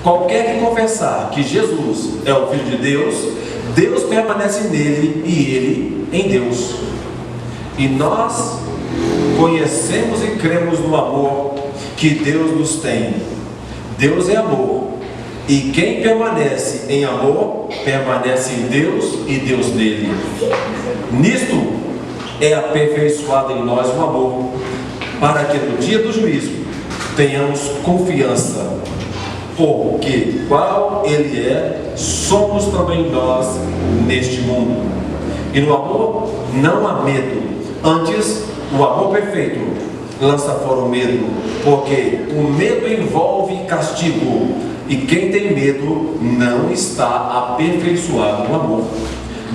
Qualquer que confessar que Jesus é o Filho de Deus, Deus permanece nele e ele em Deus. E nós conhecemos e cremos no amor que Deus nos tem. Deus é amor, e quem permanece em amor, permanece em Deus e Deus nele. Nisto é aperfeiçoado em nós o amor, para que no dia do juízo tenhamos confiança, porque qual Ele é, somos também nós neste mundo. E no amor não há medo, antes o amor perfeito lança fora o medo, porque o medo envolve castigo, e quem tem medo não está aperfeiçoado no amor.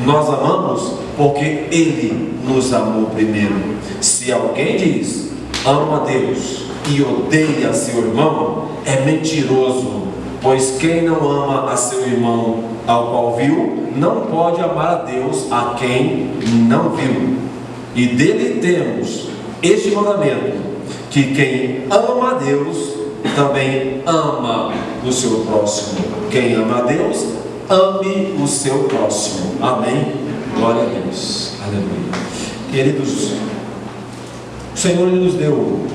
Nós amamos porque Ele nos amou primeiro. Se alguém diz ama a Deus e odeia seu irmão, é mentiroso, pois quem não ama a seu irmão ao qual viu, não pode amar a Deus a quem não viu. E dele temos este mandamento, que quem ama a Deus também ama o seu próximo. Quem ama a Deus, ame o seu próximo. Amém? Glória a Deus. Aleluia. Queridos, o Senhor nos deu,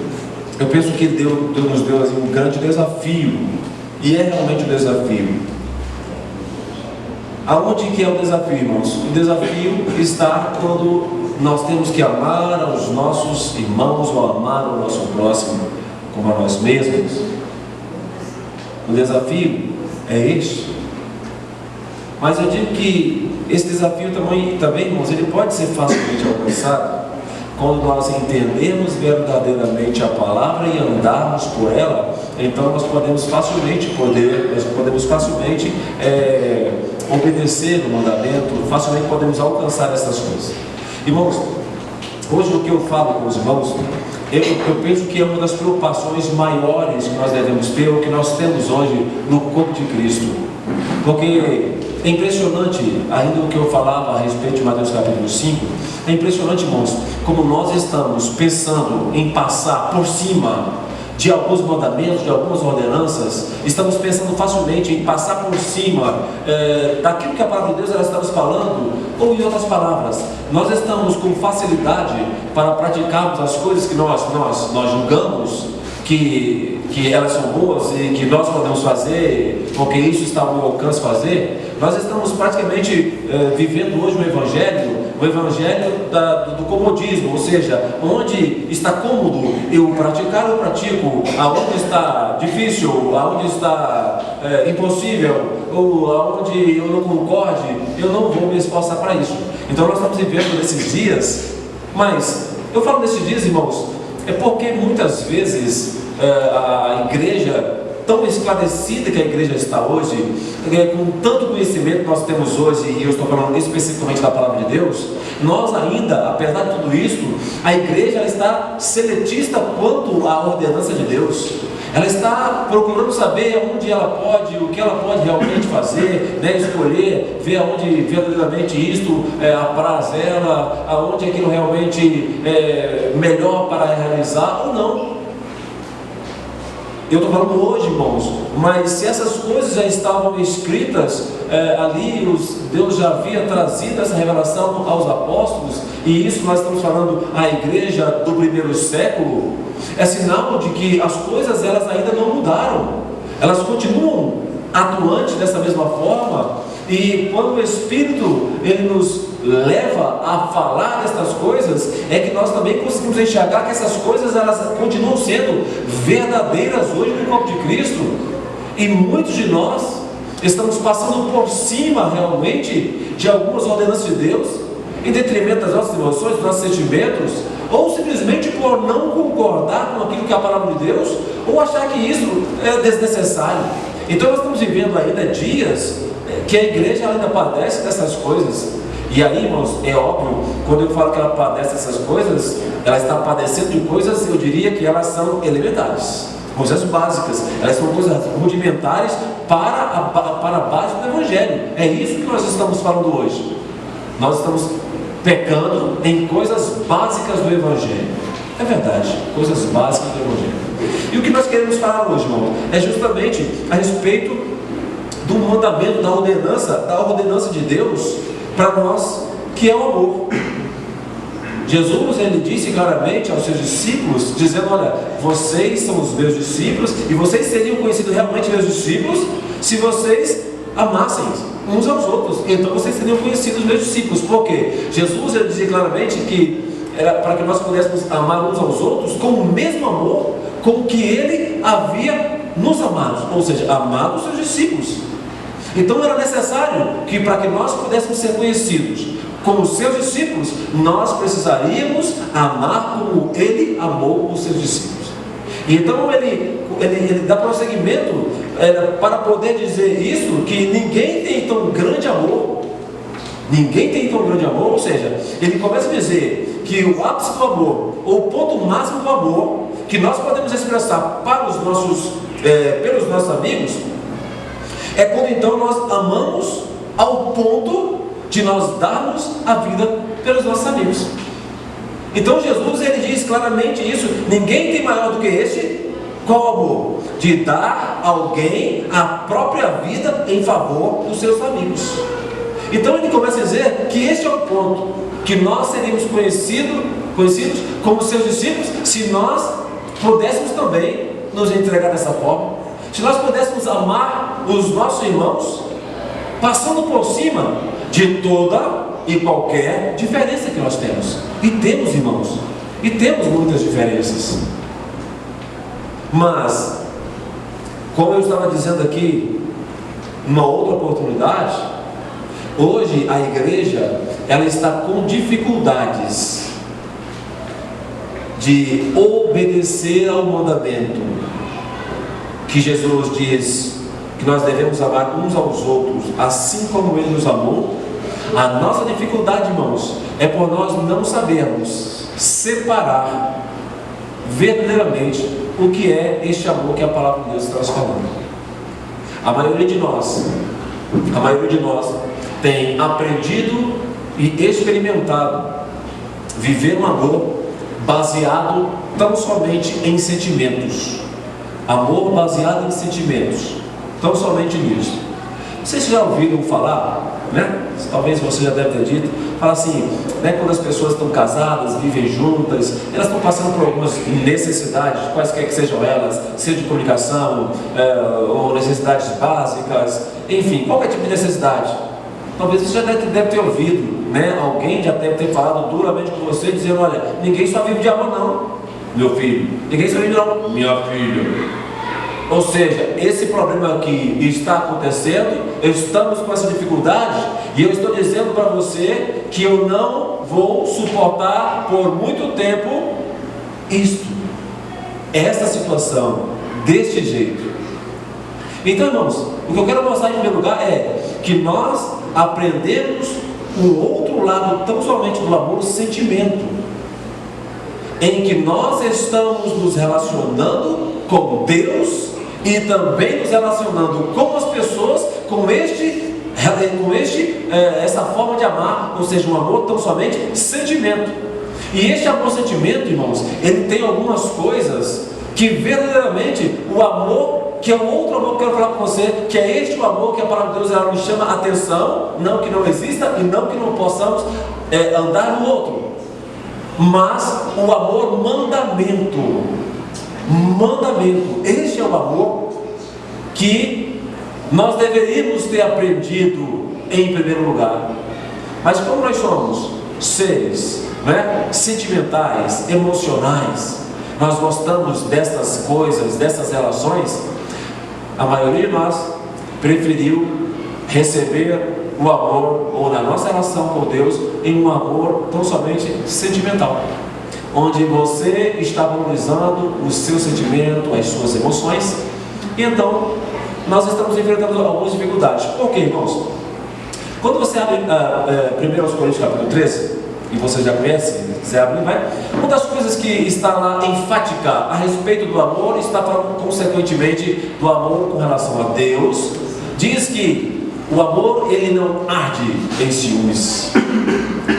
eu penso que Deus nos deu assim, um grande desafio, e é realmente um desafio. Aonde que é o desafio, irmãos? O desafio está quando nós temos que amar aos nossos irmãos, ou amar o nosso próximo como a nós mesmos. O desafio é este. Mas eu digo que esse desafio também, irmãos, ele pode ser facilmente alcançado quando nós entendemos verdadeiramente a palavra e andarmos por ela. Então nós podemos facilmente obedecer o mandamento, facilmente podemos alcançar essas coisas. Irmãos, hoje o que eu falo com os irmãos, eu penso que é uma das preocupações maiores que nós devemos ter, ou que nós temos hoje no corpo de Cristo. Porque é impressionante, ainda o que eu falava a respeito de Mateus capítulo 5, é impressionante, irmãos, como nós estamos pensando em passar por cima de alguns mandamentos, de algumas ordenanças. Estamos pensando facilmente em passar por cima daquilo que a palavra de Deus ela está nos falando, ou em outras palavras, nós estamos com facilidade para praticarmos as coisas que nós julgamos que elas são boas e que nós podemos fazer, porque isso está ao meu alcance fazer. Nós estamos praticamente vivendo hoje o Evangelho do comodismo, ou seja, onde está cômodo eu praticar, eu pratico, aonde está difícil, aonde está impossível, ou aonde eu não concorde, eu não vou me esforçar para isso. Então nós estamos vivendo nesses dias, mas eu falo nesses dias, irmãos, é porque muitas vezes a igreja, tão esclarecida que a igreja está hoje, com tanto conhecimento que nós temos hoje, e eu estou falando especificamente da palavra de Deus, nós ainda, apesar de tudo isso, a igreja ela está seletista quanto à ordenança de Deus. Ela está procurando saber onde ela pode, o que ela pode realmente fazer, escolher, ver aonde verdadeiramente isto apraz ela, aonde aquilo realmente é melhor para realizar ou não. Eu estou falando hoje, irmãos, mas se essas coisas já estavam escritas ali, Deus já havia trazido essa revelação aos apóstolos, e isso nós estamos falando a igreja do primeiro século, é sinal de que as coisas elas ainda não mudaram, elas continuam atuantes dessa mesma forma. E quando o Espírito ele nos leva a falar destas coisas, é que nós também conseguimos enxergar que essas coisas elas continuam sendo verdadeiras hoje no corpo de Cristo. E muitos de nós estamos passando por cima realmente de algumas ordenanças de Deus, em detrimento das nossas emoções, dos nossos sentimentos, ou simplesmente por não concordar com aquilo que é a palavra de Deus, ou achar que isso é desnecessário. Então nós estamos vivendo ainda dias que a igreja ainda padece dessas coisas. E aí, irmãos, é óbvio, quando eu falo que ela padece dessas coisas, ela está padecendo de coisas, eu diria que elas são elementares, coisas básicas, elas são coisas rudimentares para a base do Evangelho. É isso que nós estamos falando hoje. Nós estamos pecando em coisas básicas do Evangelho. É verdade, coisas básicas do Evangelho. E o que nós queremos falar hoje, irmão, é justamente a respeito do mandamento, da ordenança de Deus para nós, que é o amor. Jesus, ele disse claramente aos seus discípulos, dizendo: olha, vocês são os meus discípulos, e vocês seriam conhecidos realmente meus discípulos se vocês amassem uns aos outros. Então vocês seriam conhecidos meus discípulos. Por quê? Jesus, ele dizia claramente que era para que nós pudéssemos amar uns aos outros com o mesmo amor com que ele havia nos amado, ou seja, amado os seus discípulos. Então era necessário que, para que nós pudéssemos ser conhecidos como seus discípulos, nós precisaríamos amar como ele amou os seus discípulos. E então ele dá prosseguimento para poder dizer isso, que ninguém tem tão grande amor, ou seja, ele começa a dizer que o ápice do amor, ou o ponto máximo do amor, que nós podemos expressar para os pelos nossos amigos, é quando então nós amamos ao ponto de nós darmos a vida pelos nossos amigos. Então Jesus, ele diz claramente isso: ninguém tem maior do que este. Qual amor? De dar a alguém a própria vida em favor dos seus amigos. Então ele começa a dizer que este é o ponto, que nós seríamos conhecidos como seus discípulos, se nós pudéssemos também nos entregar dessa forma, se nós pudéssemos amar os nossos irmãos, passando por cima de toda e qualquer diferença que nós temos. E temos, irmãos, e temos muitas diferenças. Mas, como eu estava dizendo aqui, numa outra oportunidade, hoje a igreja, ela está com dificuldades de obedecer ao mandamento que Jesus diz que nós devemos amar uns aos outros assim como ele nos amou. A nossa dificuldade, irmãos, é por nós não sabermos separar verdadeiramente o que é este amor que a palavra de Deus está nos falando. A maioria de nós tem aprendido e experimentado viver um amor baseado tão somente em sentimentos. Amor baseado em sentimentos, tão somente nisso. Vocês já ouviram falar, né? Talvez você já deve ter dito, fala assim, né? Quando as pessoas estão casadas, vivem juntas, elas estão passando por algumas necessidades, quaisquer que sejam elas, seja de comunicação, ou necessidades básicas, enfim, qualquer tipo de necessidade. Talvez você já deve ter ouvido, né? Alguém já deve ter falado duramente com você, dizendo: olha, ninguém só vive de amor não, meu filho. Ninguém só vive de amor, minha filha. Ou seja, esse problema que está acontecendo, estamos com essa dificuldade, e eu estou dizendo para você que eu não vou suportar por muito tempo essa situação, deste jeito. Então, irmãos, o que eu quero mostrar em primeiro lugar é que nós aprendemos o outro lado tão somente do amor, o sentimento, em que nós estamos nos relacionando com Deus e também nos relacionando com as pessoas com essa forma de amar, ou seja, um amor tão somente sentimento. E este amor-sentimento, irmãos, ele tem algumas coisas que verdadeiramente o amor, que é o outro amor que eu quero falar com você, que é este o amor que a palavra de Deus ela nos chama a atenção, não que não exista e não que não possamos andar no outro, mas o amor mandamento. Este é o amor que nós deveríamos ter aprendido em primeiro lugar. Mas como nós somos seres, né, sentimentais, emocionais, nós gostamos destas coisas, dessas relações, a maioria de nós preferiu receber o amor, ou na nossa relação com Deus, em um amor tão somente sentimental, onde você está valorizando o seu sentimento, as suas emoções. E então nós estamos enfrentando algumas dificuldades. Por quê, irmãos? Quando você abre 1 Coríntios capítulo 13, e você já conhece, você abre, vai. Uma das coisas que está lá enfática a respeito do amor, está falando consequentemente do amor com relação a Deus, diz que o amor, ele não arde em ciúmes.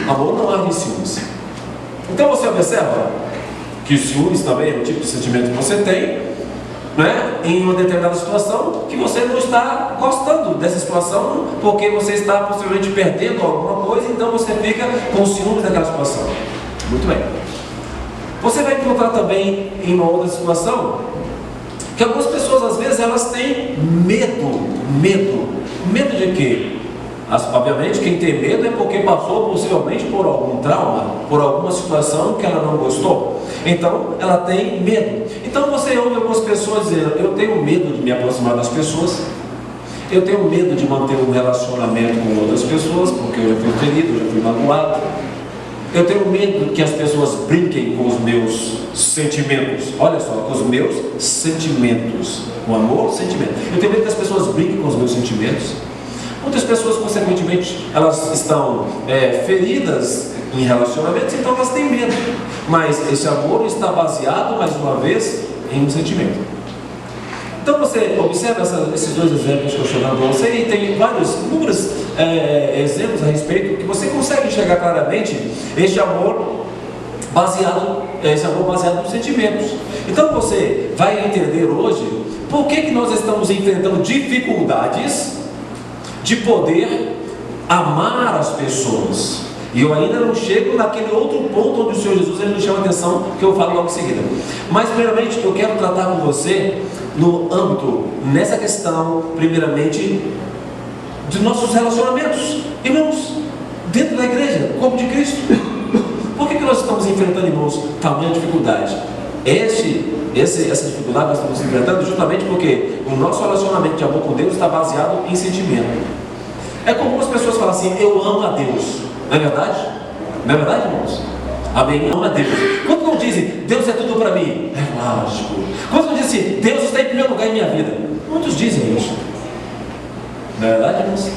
O amor não arde em ciúmes. Então você observa que ciúmes também é um tipo de sentimento que você tem, né? Em uma determinada situação, que você não está gostando dessa situação, porque você está possivelmente perdendo alguma coisa, então você fica com ciúmes daquela situação. Muito bem. Você vai encontrar também em uma outra situação, que algumas pessoas às vezes elas têm medo de quê? Obviamente quem tem medo é porque passou possivelmente por algum trauma, por alguma situação que ela não gostou, então ela tem medo. Então você ouve algumas pessoas dizendo: eu tenho medo de me aproximar das pessoas, eu tenho medo de manter um relacionamento com outras pessoas, porque eu já fui ferido, eu já fui magoado, eu tenho medo que as pessoas brinquem com os meus sentimentos. Olha só, com os meus sentimentos. O amor, sentimento. Eu tenho medo que as pessoas brinquem com os meus sentimentos. Muitas pessoas, consequentemente, elas estão feridas em relacionamentos, então elas têm medo. Mas esse amor está baseado, mais uma vez, em um sentimento. Então você observa esses dois exemplos que eu estou dando para você, e tem inúmeros exemplos a respeito, que você consegue enxergar claramente esse amor baseado nos sentimentos. Então você vai entender hoje por que nós estamos enfrentando dificuldades de poder amar as pessoas. E eu ainda não chego naquele outro ponto onde o Senhor Jesus ele nos chama a atenção, que eu falo logo em seguida. Mas primeiramente eu quero tratar com você no âmbito, nessa questão, primeiramente, de nossos relacionamentos. Irmãos, dentro da igreja, corpo de Cristo. Por que nós estamos enfrentando, irmãos, tamanha dificuldade? Essa dificuldade nós estamos enfrentando justamente porque o nosso relacionamento de amor com Deus está baseado em sentimento. É comum as pessoas falam assim: eu amo a Deus. Não é verdade? Não é verdade, irmãos? Amém? Amo a Deus. Quando não dizem Deus é tudo para mim? É lógico. Quando não dizem assim, Deus está em primeiro lugar em minha vida? Muitos dizem isso. Não é verdade, irmãos?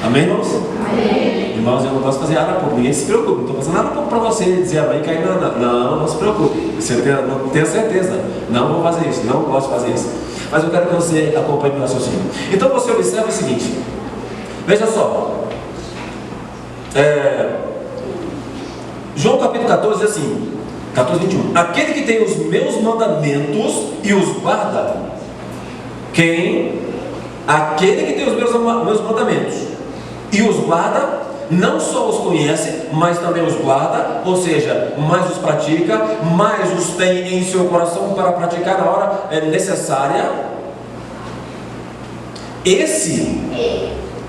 Amém, irmãos? Amém. Irmãos, eu não posso fazer nada pouco, ninguém se preocupe. Não estou fazendo nada pouco para você dizer amém e cair na. Não se preocupe. Você não tenha certeza. Não vou fazer isso, não gosto de fazer isso. Mas eu quero que você acompanhe meu raciocínio. Então você observa o seguinte: veja só. João capítulo 14 diz assim, 14, 21: aquele que tem os meus mandamentos e os guarda. Aquele que tem os meus mandamentos e os guarda, não só os conhece, mas também os guarda, ou seja, mais os pratica, mais os tem em seu coração para praticar na hora necessária. Esse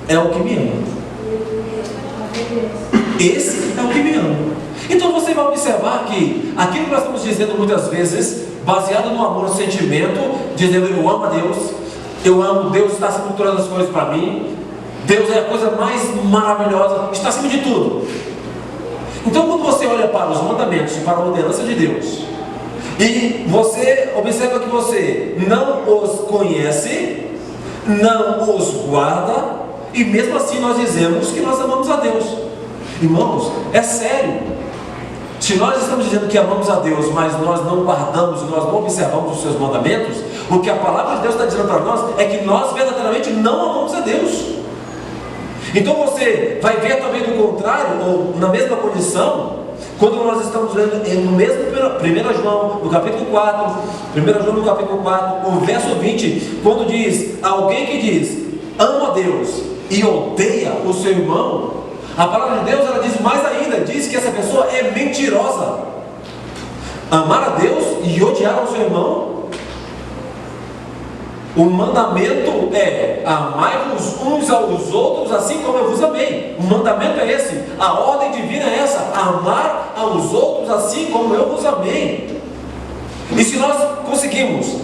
é o que me ama. Esse é o que me ama. Então você vai observar que aquilo que nós estamos dizendo muitas vezes, baseado no amor, no sentimento, dizendo eu amo a Deus, eu amo, Deus está acima de todas as coisas para mim, Deus é a coisa mais maravilhosa, está acima de tudo. Então quando você olha para os mandamentos e para a ordenança de Deus, e você observa que você não os conhece, não os guarda, e mesmo assim nós dizemos que nós amamos a Deus. Irmãos, é sério. Se nós estamos dizendo que amamos a Deus, mas nós não guardamos, nós não observamos os seus mandamentos, o que a palavra de Deus está dizendo para nós é que nós verdadeiramente não amamos a Deus. Então você vai ver também do contrário, ou na mesma condição, quando nós estamos lendo no mesmo 1 João, no capítulo 4, 1 João no capítulo 4, o verso 20, quando diz, alguém que diz, ama a Deus e odeia o seu irmão, a palavra de Deus ela diz mais ainda, diz que essa pessoa é mentirosa. Amar a Deus e odiar o seu irmão, o mandamento é amai-vos uns aos outros assim como eu vos amei. O mandamento é esse, a ordem divina é essa, amar aos outros assim como eu vos amei. E se nós conseguimos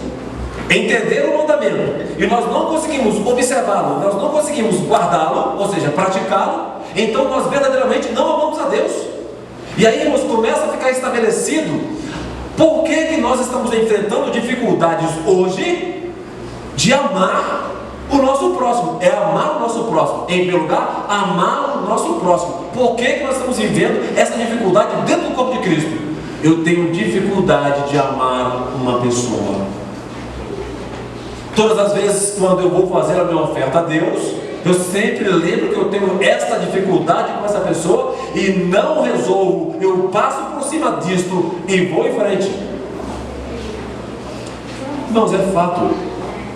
entender o mandamento e nós não conseguimos observá-lo, nós não conseguimos guardá-lo, ou seja, praticá-lo, então nós verdadeiramente não amamos a Deus. E aí, irmãos, começa a ficar estabelecido por que nós estamos enfrentando dificuldades hoje de amar o nosso próximo. É amar o nosso próximo. Em primeiro lugar, amar o nosso próximo. Por que nós estamos vivendo essa dificuldade dentro do corpo de Cristo? Eu tenho dificuldade de amar uma pessoa. Todas as vezes quando eu vou fazer a minha oferta a Deus, Eu sempre lembro que eu tenho esta dificuldade com essa pessoa e não resolvo. Eu passo por cima disto e vou em frente. Irmãos, é fato.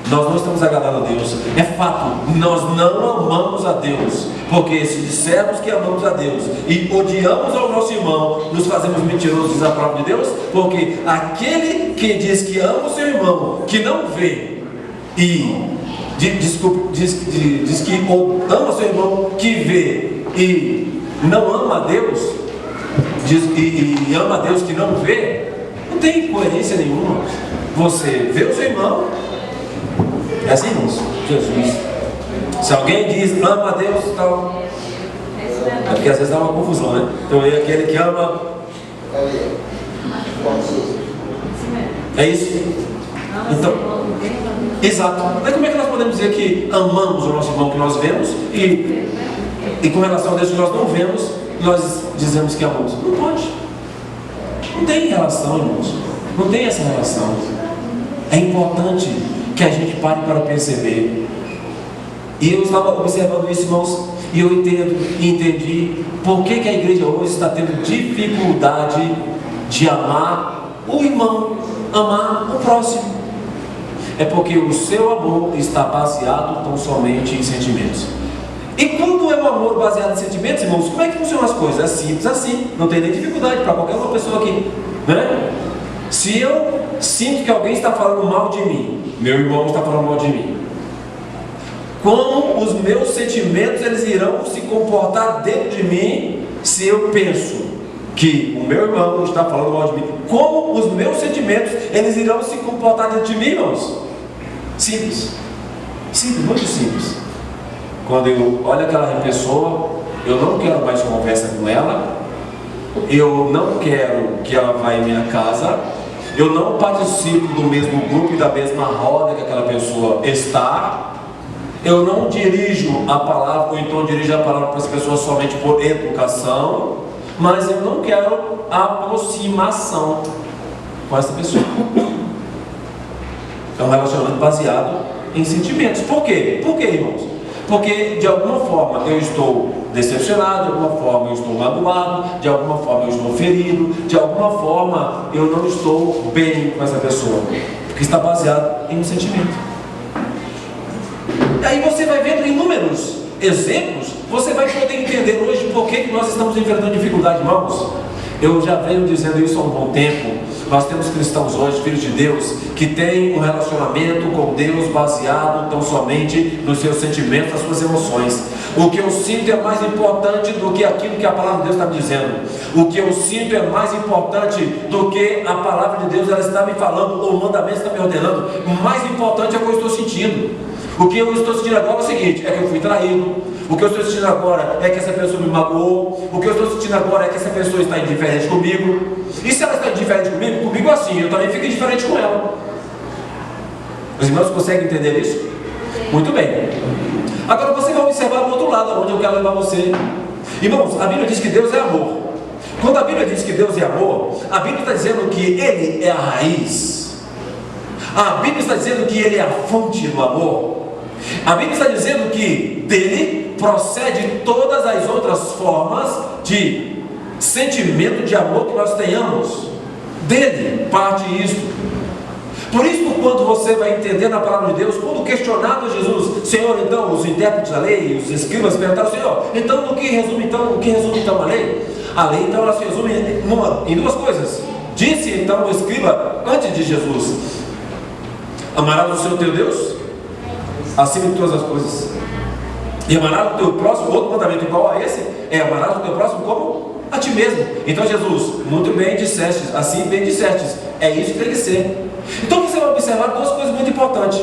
Nós não estamos agradando a Deus. É fato. Nós não amamos a Deus. Porque se dissermos que amamos a Deus e odiamos ao nosso irmão, nos fazemos mentirosos, diz a palavra de Deus. Porque aquele que diz que ama o seu irmão, que não vê, e diz que ama seu irmão, que vê e não ama a Deus, e ama a Deus que não vê, não tem coerência nenhuma. Você vê o seu irmão, é assim, irmãos? Jesus. Se alguém diz ama a Deus, tal, é porque às vezes dá uma confusão, né? Então é aquele que ama. É isso? Então, exato. Mas como é que nós podemos dizer que amamos o nosso irmão que nós vemos e com relação a Deus que nós não vemos, nós dizemos que amamos? Não pode. Não tem relação, irmãos. Não tem essa relação. É importante que a gente pare para perceber. E eu estava observando isso, irmãos, e eu entendi por que a igreja hoje está tendo dificuldade de amar o irmão, amar o próximo. É porque o seu amor está baseado tão somente em sentimentos. E quando é um amor baseado em sentimentos, irmãos, como é que funcionam as coisas? É simples assim, não tem nem dificuldade para qualquer uma pessoa aqui, né? Se eu sinto que alguém está falando mal de mim, meu irmão está falando mal de mim, como os meus sentimentos eles irão se comportar dentro de mim se eu penso que o meu irmão está falando mal de mim? Como os meus sentimentos eles irão se comportar dentro de mim, irmãos? Simples. Simples, muito simples. Quando eu olho aquela pessoa, eu não quero mais conversa com ela, eu não quero que ela vá em minha casa, eu não participo do mesmo grupo e da mesma roda que aquela pessoa está, eu não dirijo a palavra, ou então dirijo a palavra para as pessoas somente por educação, mas eu não quero aproximação com essa pessoa. É um relacionamento baseado em sentimentos. Por quê? Por quê, irmãos? Porque de alguma forma eu estou decepcionado, de alguma forma eu estou magoado, de alguma forma eu estou ferido, de alguma forma eu não estou bem com essa pessoa, porque está baseado em um sentimento. E aí você vai vendo inúmeros exemplos, você vai poder entender hoje por que nós estamos enfrentando dificuldade, irmãos. Eu já venho dizendo isso há um bom tempo. Nós temos cristãos hoje, filhos de Deus, que têm um relacionamento com Deus baseado tão somente nos seus sentimentos, nas suas emoções. O que eu sinto é mais importante do que aquilo que a palavra de Deus está me dizendo. O que eu sinto é mais importante do que a palavra de Deus ela está me falando, ou o mandamento está me ordenando. O mais importante é o que eu estou sentindo. O que eu estou sentindo agora é o seguinte, é que eu fui traído. O que eu estou sentindo agora é que essa pessoa me magoou. O que eu estou sentindo agora é que essa pessoa está indiferente comigo. E se ela está indiferente comigo, comigo assim, eu também fico indiferente com ela. Os irmãos conseguem entender isso? Muito bem. Agora você vai observar o outro lado, onde eu quero levar você. Irmãos, a Bíblia diz que Deus é amor. Quando a Bíblia diz que Deus é amor, a Bíblia está dizendo que Ele é a raiz. A Bíblia está dizendo que Ele é a fonte do amor. A Bíblia está dizendo que dele procede todas as outras formas de sentimento de amor que nós tenhamos. Dele parte isso. Por isso, quando você vai entender na palavra de Deus, quando questionado a Jesus, Senhor, então, os intérpretes da lei, os escribas perguntaram, Senhor, então, o que resume então a lei? A lei, então, ela se resume em duas coisas. Disse, então, o escriba, antes de Jesus, amarás o Senhor teu Deus acima de todas as coisas, e amarás o teu próximo. Outro mandamento igual a esse é amarás o teu próximo como a ti mesmo. Então Jesus, muito bem dissestes, assim bem dissestes, é isso que tem que ser. Então você vai observar duas coisas muito importantes.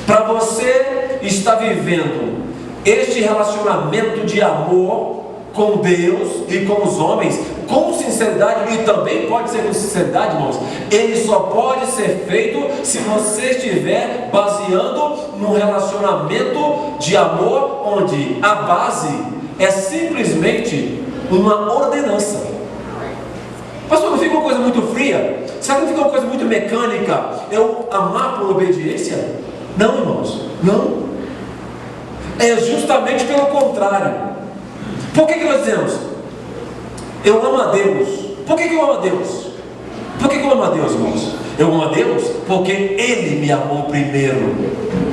Para você estar vivendo este relacionamento de amor com Deus e com os homens, com sinceridade, e também pode ser com sinceridade, irmãos, ele só pode ser feito se você estiver baseando num relacionamento de amor, onde a base é simplesmente uma ordenança. Pastor, não fica uma coisa muito fria? Será que não fica uma coisa muito mecânica? Eu amar por obediência? Não, irmãos, não. É justamente pelo contrário. Por que nós dizemos? Eu amo a Deus. Por que eu amo a Deus? Por que eu amo a Deus, irmãos? Eu amo a Deus porque Ele me amou primeiro.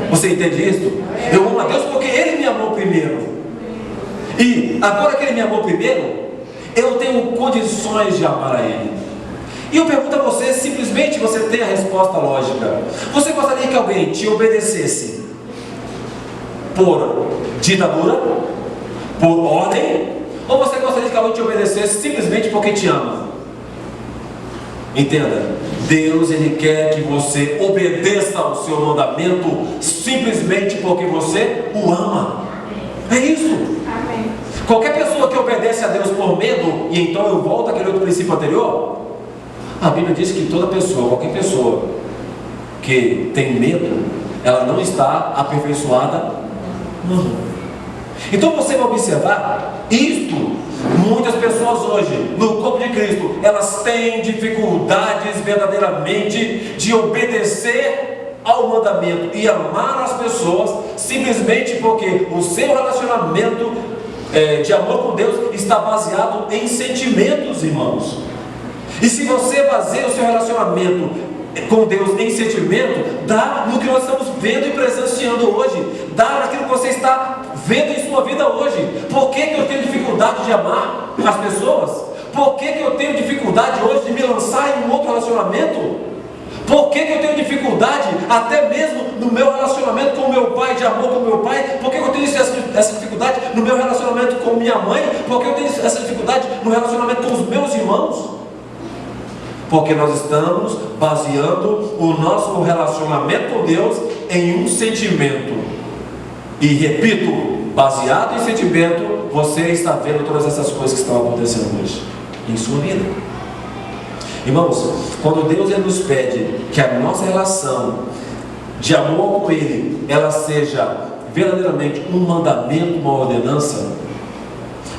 Você entende isso? Eu amo a Deus porque Ele me amou primeiro. E agora que Ele me amou primeiro, eu tenho condições de amar a Ele. E eu pergunto a você, simplesmente você tem a resposta lógica. Você gostaria que alguém te obedecesse por ditadura, por ordem, ou você gostaria que alguém te obedecesse simplesmente porque te ama? Entenda, Deus, Ele quer que você obedeça ao seu mandamento simplesmente porque você o ama. É isso. Amém. Qualquer pessoa que obedece a Deus por medo, e então eu volto àquele outro princípio anterior, a Bíblia diz que toda pessoa, qualquer pessoa que tem medo, ela não está aperfeiçoada. Não. Então você vai observar isto. Muitas pessoas hoje, no corpo de Cristo, elas têm dificuldades verdadeiramente de obedecer ao mandamento e amar as pessoas, simplesmente porque o seu relacionamento de amor com Deus está baseado em sentimentos, irmãos. E se você baseia o seu relacionamento com Deus em sentimento, dá no que nós estamos vendo e presenciando hoje, dá naquilo que você está vendo em sua vida hoje. Por que eu tenho dificuldade de amar as pessoas? Por que eu tenho dificuldade hoje de me lançar em um outro relacionamento? Por que eu tenho dificuldade até mesmo no meu relacionamento com o meu pai, de amor com o meu pai? Por que eu tenho essa dificuldade no meu relacionamento com minha mãe? Por que eu tenho essa dificuldade no relacionamento com os meus irmãos? Porque nós estamos baseando o nosso relacionamento com Deus em um sentimento. E repito, baseado em sentimento, você está vendo todas essas coisas que estão acontecendo hoje em sua vida. Irmãos, quando Deus Ele nos pede que a nossa relação de amor com Ele, ela seja verdadeiramente um mandamento, uma ordenança,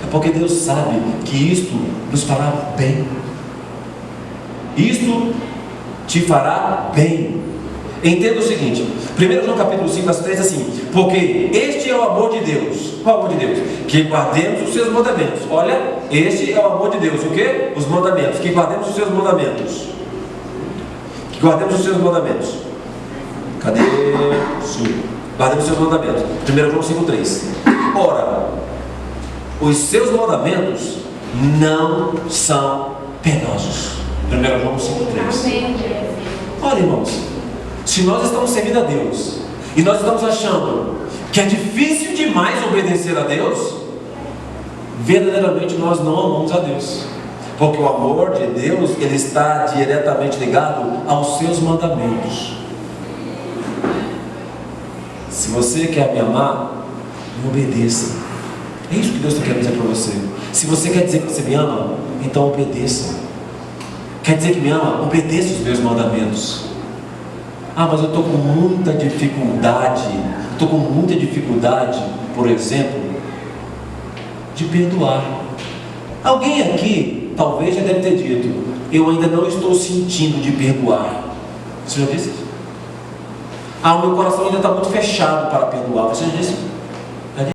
é porque Deus sabe que isto nos fará bem. Isto te fará bem. Entenda o seguinte, 1 João capítulo 5, verso 3, assim: porque este é o amor de Deus. Qual é o amor de Deus? Que guardemos os seus mandamentos. Olha, este é o amor de Deus. O que? Os mandamentos. Que guardemos os seus mandamentos. Que guardemos os seus mandamentos. Cadê? Sim. Guardemos os seus mandamentos. 1 João 5, 3. Ora, os seus mandamentos não são penosos. 1 João 5,3. Olha, irmãos, se nós estamos servindo a Deus e nós estamos achando que é difícil demais obedecer a Deus, verdadeiramente nós não amamos a Deus, porque o amor de Deus, ele está diretamente ligado aos seus mandamentos. Se você quer me amar, me obedeça. É isso que Deus quer dizer para você. Se você quer dizer que você me ama, então obedeça. Quer dizer que me ama? Obedeça os meus mandamentos. Ah, mas eu estou com muita dificuldade. Por exemplo, de perdoar. Alguém aqui talvez já deve ter dito: eu ainda não estou sentindo de perdoar. Você já disse? Ah, o meu coração ainda está muito fechado para perdoar. Você já disse?